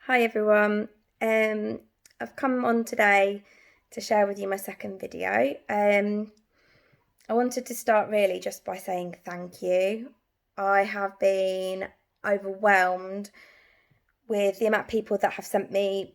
Hi everyone. I've come on today to share with you my second video. I wanted to start really just by saying thank you. I have been overwhelmed with the amount of people that have sent me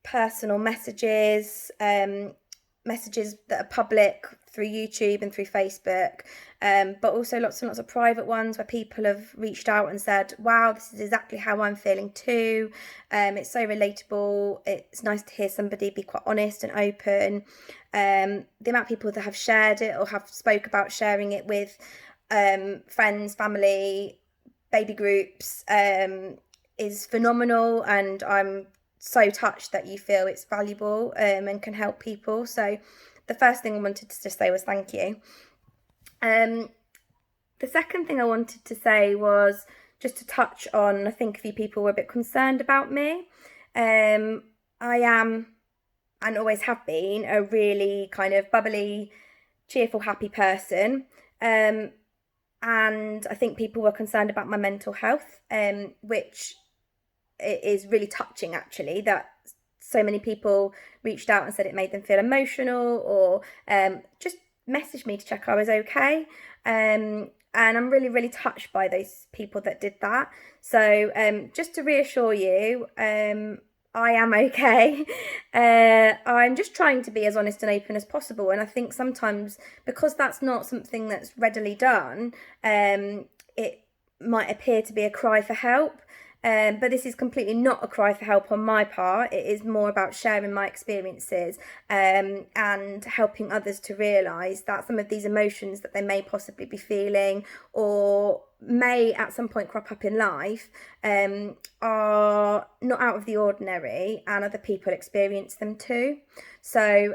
personal messages, messages that are public through YouTube and through Facebook, but also lots and lots of private ones where people have reached out and said, wow, this is exactly how I'm feeling too. It's so relatable. It's nice to hear somebody be quite honest and open. The amount of people that have shared it or have spoke about sharing it with friends, family, baby groups is phenomenal, and I'm so touched that you feel it's valuable and can help people. So the first thing I wanted to just say was thank you. The second thing I wanted to say was just to touch on, I think a few people were a bit concerned about me. I am, and always have been, a really kind of bubbly, cheerful, happy person. And I think people were concerned about my mental health, which is really touching actually, that so many people reached out and said it made them feel emotional, or just messaged me to check I was okay. And I'm really, really touched by those people that did that. So just to reassure you, I am okay. I'm just trying to be as honest and open as possible. And I think sometimes, because that's not something that's readily done, it might appear to be a cry for help. But this is completely not a cry for help on my part. It is more about sharing my experiences and helping others to realise that some of these emotions that they may possibly be feeling, or may at some point crop up in life, are not out of the ordinary, and other people experience them too. So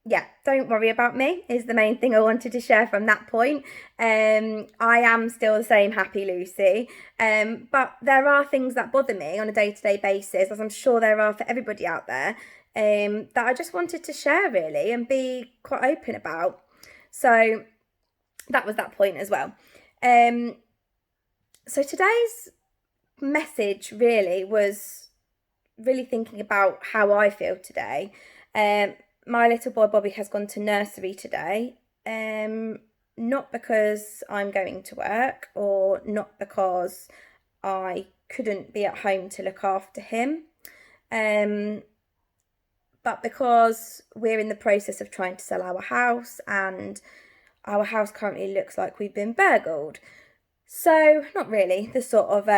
yeah, don't worry about me is the main thing I wanted to share from that point. I am still the same happy Lucy, but there are things that bother me on a day-to-day basis, as I'm sure there are for everybody out there, that I just wanted to share really and be quite open about. So that was that point as well. So today's message really was really thinking about how I feel today. My little boy Bobby has gone to nursery today, not because I'm going to work, or not because I couldn't be at home to look after him, but because we're in the process of trying to sell our house, and our house currently looks like we've been burgled. So not really the sort of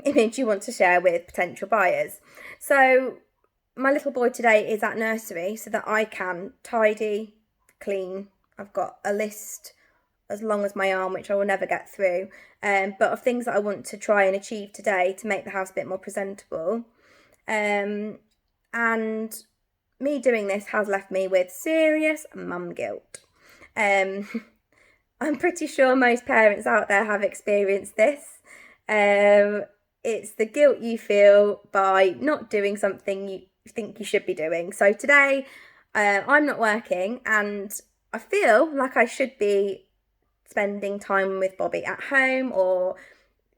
image you want to share with potential buyers. So my little boy today is at nursery so that I can tidy, clean. I've got a list as long as my arm, which I will never get through, but of things that I want to try and achieve today to make the house a bit more presentable. And me doing this has left me with serious mum guilt. I'm pretty sure most parents out there have experienced this. It's the guilt you feel by not doing something you think you should be doing. So today, I'm not working, and I feel like I should be spending time with Bobby at home, or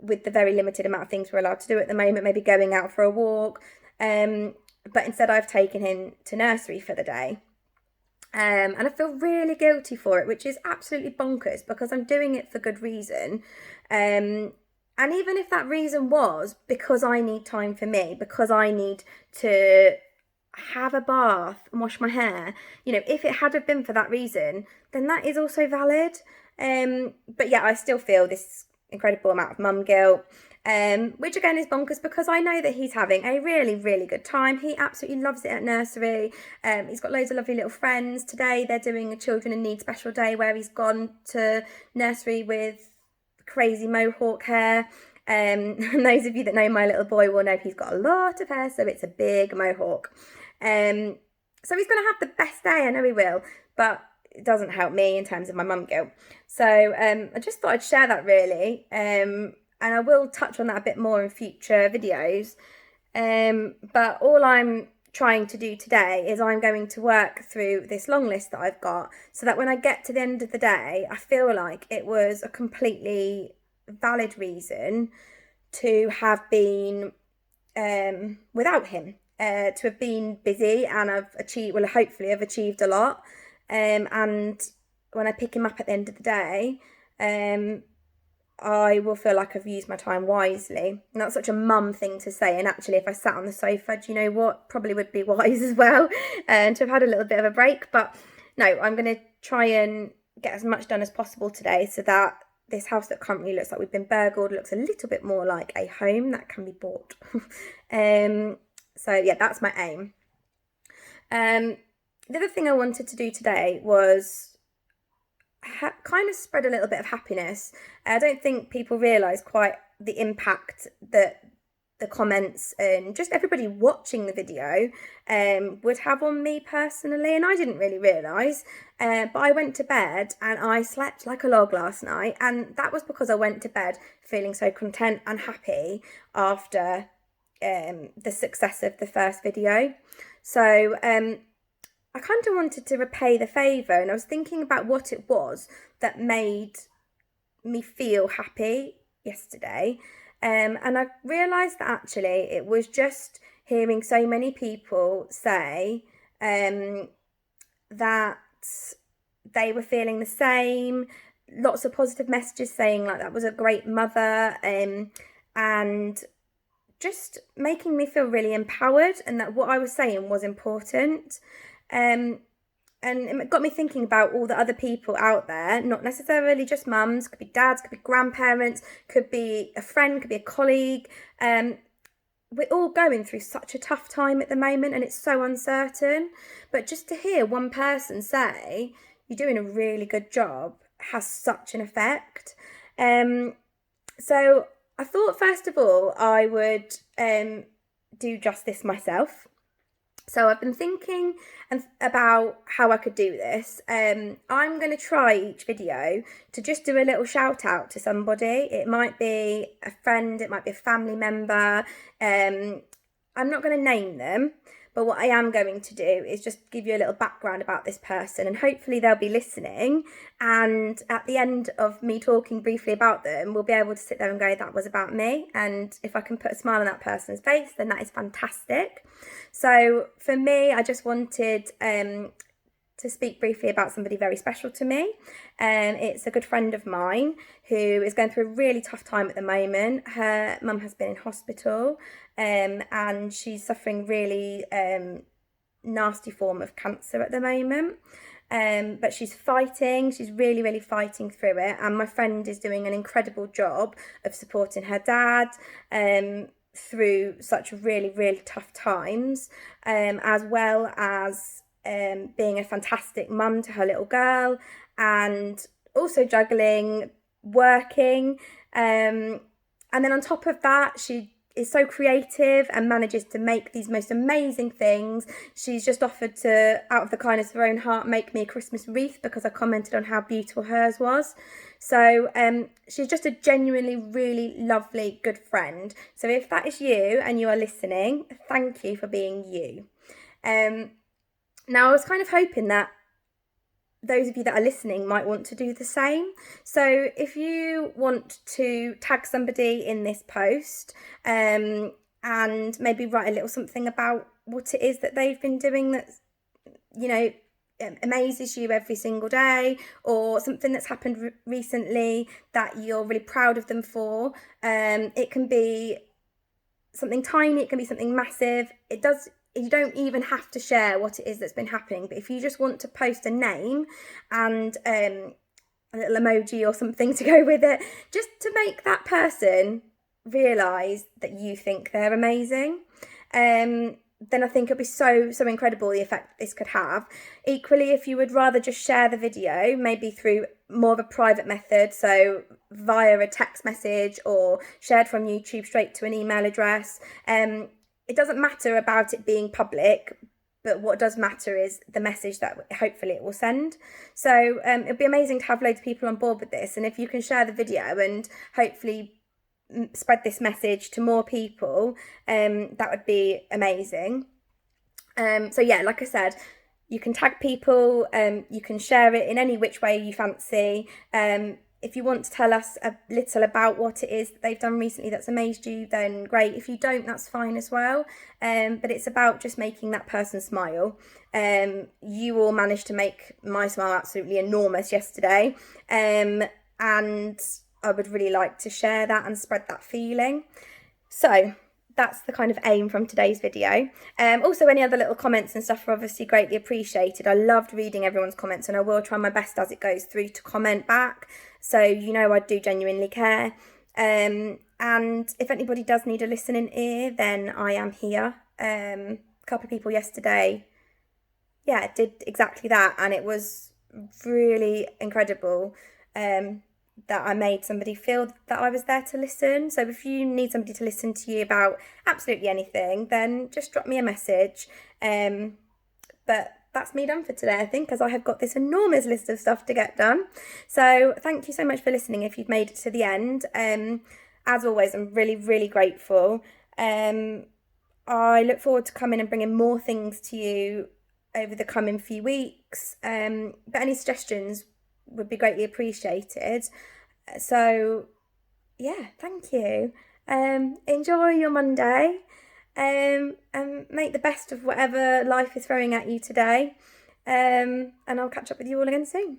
with the very limited amount of things we're allowed to do at the moment, maybe going out for a walk. But instead I've taken him to nursery for the day. And I feel really guilty for it, which is absolutely bonkers, because I'm doing it for good reason. And even if that reason was because I need time for me, because I need to have a bath and wash my hair, if it had have been for that reason, then that is also valid. But yeah, I still feel this incredible amount of mum guilt, which again is bonkers, because I know that he's having a really, really good time. He absolutely loves it at nursery. He's got loads of lovely little friends. Today they're doing a Children in Need special day where he's gone to nursery with crazy mohawk hair. And those of you that know my little boy will know he's got a lot of hair, so it's a big mohawk. So he's going to have the best day, I know he will, but it doesn't help me in terms of my mum guilt. So I just thought I'd share that really, and I will touch on that a bit more in future videos. But all I'm trying to do today is I'm going to work through this long list that I've got, so that when I get to the end of the day, I feel like it was a completely valid reason to have been without him. To have been busy, and hopefully I've achieved a lot. And when I pick him up at the end of the day, I will feel like I've used my time wisely. And that's such a mum thing to say. And actually, if I sat on the sofa, do you know what? Probably would be wise as well, and to have had a little bit of a break. But no, I'm going to try and get as much done as possible today, so that this house that currently looks like we've been burgled looks a little bit more like a home that can be bought. So yeah, that's my aim. The other thing I wanted to do today was kind of spread a little bit of happiness. I don't think people realise quite the impact that the comments and just everybody watching the video would have on me personally, and I didn't really realise, but I went to bed and I slept like a log last night, and that was because I went to bed feeling so content and happy after the success of the first video. So I kind of wanted to repay the favour, and I was thinking about what it was that made me feel happy yesterday. And I realised that actually it was just hearing so many people say that they were feeling the same. Lots of positive messages saying like that was a great mother, and just making me feel really empowered, and that what I was saying was important. And it got me thinking about all the other people out there, not necessarily just mums, could be dads, could be grandparents, could be a friend, could be a colleague. We're all going through such a tough time at the moment, and it's so uncertain. But just to hear one person say, you're doing a really good job, has such an effect. So I thought, first of all, I would do just this myself. So I've been thinking about how I could do this. I'm going to try each video to just do a little shout out to somebody. It might be a friend, it might be a family member. I'm not going to name them, but what I am going to do is just give you a little background about this person, and hopefully they'll be listening. And at the end of me talking briefly about them, we'll be able to sit there and go, that was about me. And if I can put a smile on that person's face, then that is fantastic. So for me, I just wanted to speak briefly about somebody very special to me. It's a good friend of mine who is going through a really tough time at the moment. Her mum has been in hospital, and she's suffering really nasty form of cancer at the moment. But she's fighting, she's really, really fighting through it. And my friend is doing an incredible job of supporting her dad through such really, really tough times, as well as being a fantastic mum to her little girl, and also juggling working. And then on top of that, she is so creative and manages to make these most amazing things. She's just offered to, out of the kindness of her own heart, make me a Christmas wreath because I commented on how beautiful hers was. So she's just a genuinely really lovely, good friend. So if that is you and you are listening, thank you for being you. Now, I was kind of hoping that those of you that are listening might want to do the same. So if you want to tag somebody in this post, and maybe write a little something about what it is that they've been doing that, you know, amazes you every single day, or something that's happened recently that you're really proud of them for. It can be something tiny, it can be something massive. You don't even have to share what it is that's been happening, but if you just want to post a name and a little emoji or something to go with it, just to make that person realise that you think they're amazing, then I think it'll be so incredible the effect this could have. Equally, if you would rather just share the video, maybe through more of a private method, so via a text message or shared from YouTube straight to an email address, it doesn't matter about it being public, but what does matter is the message that hopefully it will send. So it'd be amazing to have loads of people on board with this, and if you can share the video and hopefully spread this message to more people, that would be amazing. So yeah, like I said, you can tag people, you can share it in any which way you fancy. if you want to tell us a little about what it is that they've done recently that's amazed you, then great. If you don't, that's fine as well. But it's about just making that person smile. You all managed to make my smile absolutely enormous yesterday. And I would really like to share that and spread that feeling. So that's the kind of aim from today's video. Also, any other little comments and stuff are obviously greatly appreciated. I loved reading everyone's comments, and I will try my best as it goes through to comment back. So I do genuinely care. And if anybody does need a listening ear, then I am here. A couple of people yesterday, did exactly that, and it was really incredible. That I made somebody feel that I was there to listen. So if you need somebody to listen to you about absolutely anything, then just drop me a message. But that's me done for today, I think, as I have got this enormous list of stuff to get done. So thank you so much for listening if you've made it to the end. As always, I'm really, really grateful. I look forward to coming and bringing more things to you over the coming few weeks. But any suggestions would be greatly appreciated. So thank you. Enjoy your Monday, and make the best of whatever life is throwing at you today. And I'll catch up with you all again soon.